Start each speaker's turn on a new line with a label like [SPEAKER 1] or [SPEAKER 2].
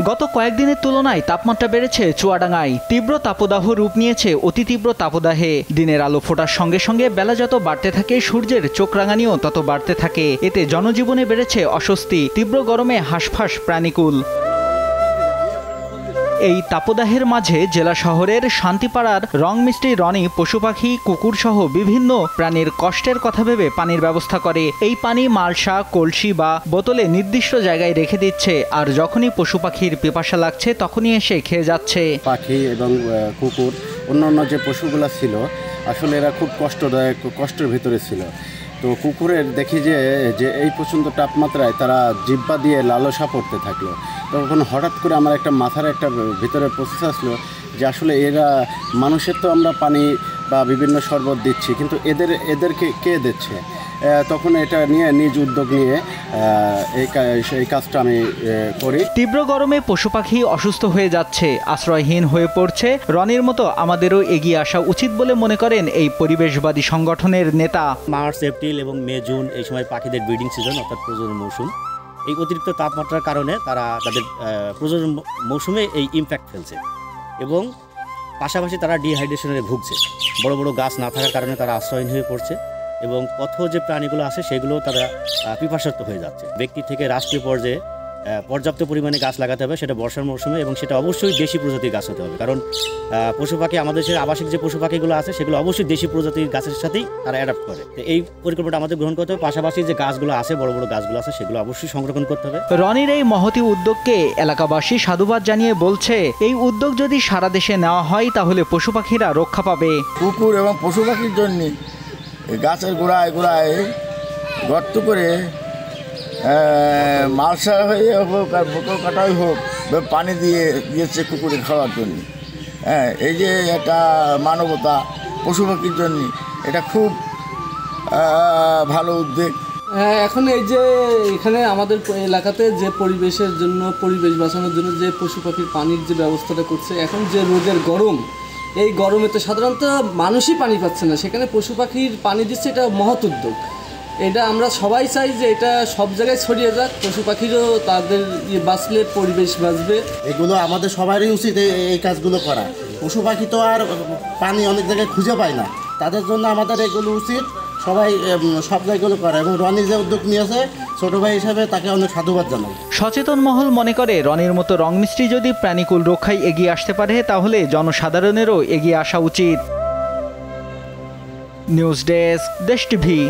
[SPEAKER 1] গত কয়েকদিনের তুলনায় তাপমাত্রা বেড়েছে চুয়াডাঙ্গায়। তীব্র তাপদাহ রূপ নিয়েছে অতি তীব্র তাপদাহে। দিনের আলো ফোটার সঙ্গে সঙ্গে বেলা যত বাড়তে থাকে সূর্যের চোখ রাঙানিও তত বাড়তে থাকে। এতে জনজীবনে বেড়েছে অস্বস্তি। তীব্র গরমে হাঁসফাঁস প্রাণীকুল। এই তাপদাহের মাঝে জেলা শহরের শান্তিপাড়ার রং মিস্ত্রি রনি পশু পাখি কুকুর সহ বিভিন্ন প্রাণীর কষ্টের কথা ভেবে পানির ব্যবস্থা করে। এই পানি মালসা কলসি বা বোতলে নির্দিষ্ট জায়গায় রেখে দিচ্ছে, আর যখনই পশু পাখির পিপাসা লাগছে তখনই এসে খেয়ে যাচ্ছে।
[SPEAKER 2] পাখি এবং কুকুর অন্যান্য যে পশুগুলো ছিল আসলে এরা খুব কষ্টদায়ক কষ্টের ভিতরে ছিল। তো কুকুরের দেখি যে এই পর্যন্ত তাপমাত্রায় তারা জিহ্বা দিয়ে লালসা পড়তে থাকলো। তখন হঠাৎ করে আমার একটা মাথার একটা ভিতরে প্রসেস আসলো যে আসলে এরা মানুষের তো আমরা পানি বা বিভিন্ন শরবত দিচ্ছি, কিন্তু এদেরকে কে দিচ্ছে? তখন এটা নিয়ে নিজ উদ্যোগ নিয়ে এই কাজটা আমি করি।
[SPEAKER 1] তীব্র গরমে পশু পাখি অসুস্থ হয়ে যাচ্ছে, আশ্রয়হীন হয়ে পড়ছে। রনির মতো আমাদেরও এগিয়ে আসা উচিত বলে মনে করেন এই পরিবেশবাদী সংগঠনের নেতা।
[SPEAKER 3] মার্চ, এপ্রিল এবং মে, জুন এই সময় পাখিদের ব্রিডিং সিজন অর্থাৎ প্রজনন মৌসুম। এই অতিরিক্ত তাপমাত্রার কারণে তারা তাদের প্রজনন মৌসুমে এই ইমপ্যাক্ট ফেলছে এবং পাশাপাশি তারা ডিহাইড্রেশনে ভুগছে। বড় বড় গাছ না থাকার কারণে তারা আশ্রয়হীন হয়ে পড়ছে এবং পথ যে প্রাণীগুলো আছে সেগুলো তারা পিপাসার্ত হয়ে যাচ্ছে। ব্যক্তি থেকে রাষ্ট্রীয় পর্যায়ে পর্যাপ্ত পরিমাণে গাছ লাগাতে হবে, সেটা বর্ষার মৌসুমে, এবং সেটা অবশ্যই দেশি প্রজাতির গাছ হতে হবে। কারণ পশু পাখি আমাদের দেশের আবাসিক যে পশু পাখিগুলো আছে সেগুলো অবশ্যই দেশি প্রজাতির গাছের সাথেই তারা অ্যাডাপ্ট করে। তো এই পরিকল্পনাটা আমাদের গ্রহণ করতে হবে। পাশাপাশি যে গাছগুলো আছে, বড় বড় গাছগুলো আছে, সেগুলো অবশ্যই সংরক্ষণ করতে হবে।
[SPEAKER 1] রনির এই মহতি উদ্যোগকে এলাকাবাসী সাধুবাদ জানিয়ে বলছে, এই উদ্যোগ যদি সারা দেশে নেওয়া হয় তাহলে পশু পাখিরা রক্ষা পাবে।
[SPEAKER 4] কুকুর এবং পশু পাখির জন্য গাছের গোড়ায় গোড়ায় গর্ত করে মালসা হয়ে হোক আর বোতল কাটাই হোক পানি দিয়েছে কুকুরে খাওয়ার জন্য। এই যে একটা মানবতা পশু পাখির জন্য, এটা খুব ভালো উদ্যোগ।
[SPEAKER 5] এখন এই যে এখানে আমাদের এলাকাতে যে পরিবেশের জন্য, পরিবেশ বাঁচানোর জন্য যে পশু পাখির পানির যে ব্যবস্থাটা করছে, এখন যে রোদের গরম, এই গরমে তো সাধারণত মানুষই পানি পাচ্ছে না, সেখানে পশু পাখির পানি দিচ্ছে, এটা মহৎ উদ্যোগ। এটা আমরা সবাই চাই যে এটা সব জায়গায় ছড়িয়ে যাক, পশু পাখিরও তাদের বাঁচলে পরিবেশ বাঁচবে।
[SPEAKER 6] এগুলো আমাদের সবারই উচিত এই কাজগুলো করা। পশু পাখি তো আর পানি অনেক জায়গায় খুঁজে পায় না, তাদের জন্য আমাদের এগুলো উচিত সবাই সব জায়গাগুলো করা। এবং রনি যে উদ্যোগ নিয়েছে ছোট ভাই হিসাবে তাকে অনেক সাধুবাদ জানাই।
[SPEAKER 1] সচেতন মহল মনে করে রনির মতো রং মিস্ত্রি যদি প্রাণীকুল রক্ষায় এগিয়ে আসতে পারে তাহলে জনসাধারণেরও এগিয়ে আসা উচিত। নিউজ ডেস্ক, দেশ টিভি।